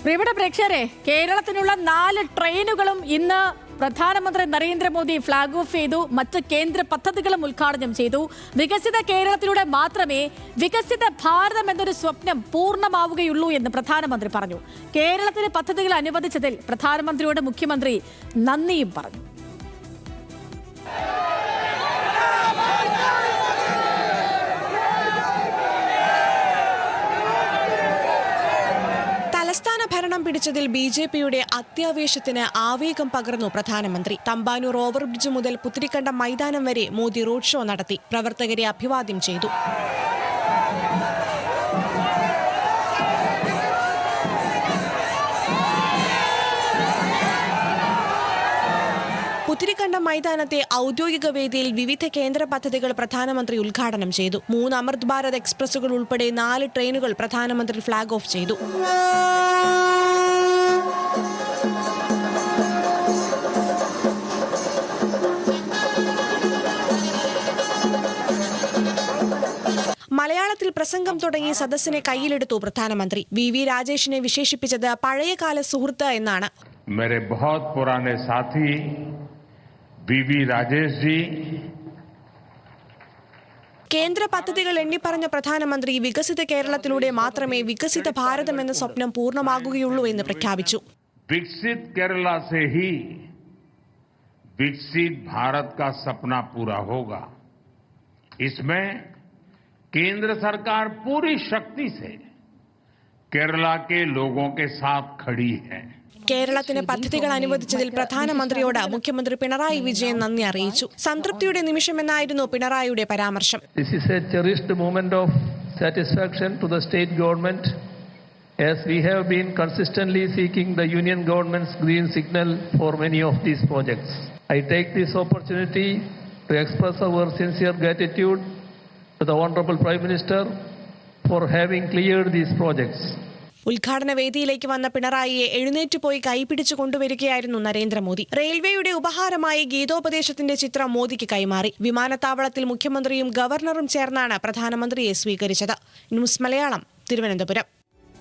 പ്രിയപ്പെട്ട പ്രേക്ഷകരെ, കേരളത്തിനുള്ള 4 ട്രെയിനുകളും ഇന്ന് പ്രധാനമന്ത്രി നരേന്ദ്രമോദി ഫ്ളാഗ് ഓഫ് ചെയ്തു. മറ്റ് കേന്ദ്ര പദ്ധതികളും ഉദ്ഘാടനം ചെയ്തു. വികസിത കേരളത്തിലൂടെ മാത്രമേ വികസിത ഭാരതം എന്നൊരു സ്വപ്നം പൂർണ്ണമാവുകയുള്ളൂ എന്ന് പ്രധാനമന്ത്രി പറഞ്ഞു. കേരളത്തിന് പദ്ധതികൾ അനുവദിച്ചതിൽ പ്രധാനമന്ത്രിയോട് മുഖ്യമന്ത്രി നന്ദിയും പറഞ്ഞു. തലസ്ഥാന ഭരണം പിടിച്ചതിൽ ബിജെപിയുടെ അത്യാവേശത്തിന് ആവേഗം പകർന്നു പ്രധാനമന്ത്രി. തമ്പാനൂർ ഓവർബ്രിഡ്ജ് മുതൽ പുത്തിരിക്കണ്ടം മൈതാനം വരെ മോദി റോഡ് ഷോ നടത്തി. പ്രവർത്തകരെ അഭിവാദ്യം ചെയ്തു. പുത്തിരിക്കണ്ടം മൈതാനത്തെ ഔദ്യോഗിക വേദിയിൽ വിവിധ കേന്ദ്ര പദ്ധതികൾ പ്രധാനമന്ത്രി ഉദ്ഘാടനം ചെയ്തു. 3 അമൃത് ഭാരത് എക്സ്പ്രസുകൾ ഉൾപ്പെടെ 4 ട്രെയിനുകൾ പ്രധാനമന്ത്രി ഫ്ളാഗ് ഓഫ് ചെയ്തു. മലയാളത്തിൽ പ്രസംഗം തുടങ്ങി സദസ്സിനെ കയ്യിലെടുത്തു പ്രധാനമന്ത്രി. വി രാജേഷിനെ വിശേഷിപ്പിച്ചത് പഴയകാല സുഹൃത്ത് എന്നാണ്. കേന്ദ്ര പദ്ധതികൾ എണ്ണിപ്പറഞ്ഞ പ്രധാനമന്ത്രി വികസിത കേരളത്തിലൂടെ മാത്രമേ വികസിത ഭാരതം എന്ന സ്വപ്നം പൂർണ്ണമാകുകയുള്ളൂ എന്ന് പ്രഖ്യാപിച്ചു. വികസിത് കേരള സേ ഹി വികസിത് ഭാരത് കാ സപ്ന പൂരാ ഹോഗാ. इसमें केंद्र सरकार पूरी शक्ति से केरला के लोगों के साथ खड़ी है. കേരളത്തിന് പദ്ധതികൾ അനുവദിച്ചതിൽ പ്രധാനമന്ത്രിയോട് മുഖ്യമന്ത്രി പിണറായി വിജയൻ നന്ദി അറിയിച്ചു. സംതൃപ്തിയുടെ നിമിഷമെന്നായിരുന്നു പിണറായിയുടെ പരാമർശം. This is a cherished moment of satisfaction to the state government as we have been consistently seeking the union government's green signal for many of these projects. I take this opportunity to express our sincere gratitude to the Honorable Prime Minister for having cleared these projects. ഉദ്ഘാടന വേദിയിലേക്ക് വന്ന പിണറായിയെ എഴുന്നേറ്റുപോയി കൈപിടിച്ചു കൊണ്ടുവരികയായിരുന്നു നരേന്ദ്രമോദി. റെയിൽവേയുടെ ഉപഹാരമായി ഗീതോപദേശത്തിന്റെ ചിത്രം മോദിക്ക് കൈമാറി. വിമാനത്താവളത്തിൽ മുഖ്യമന്ത്രിയും ഗവർണറും ചേർന്നാണ് പ്രധാനമന്ത്രിയെ സ്വീകരിച്ചത്. ന്യൂസ് മലയാളം, തിരുവനന്തപുരം.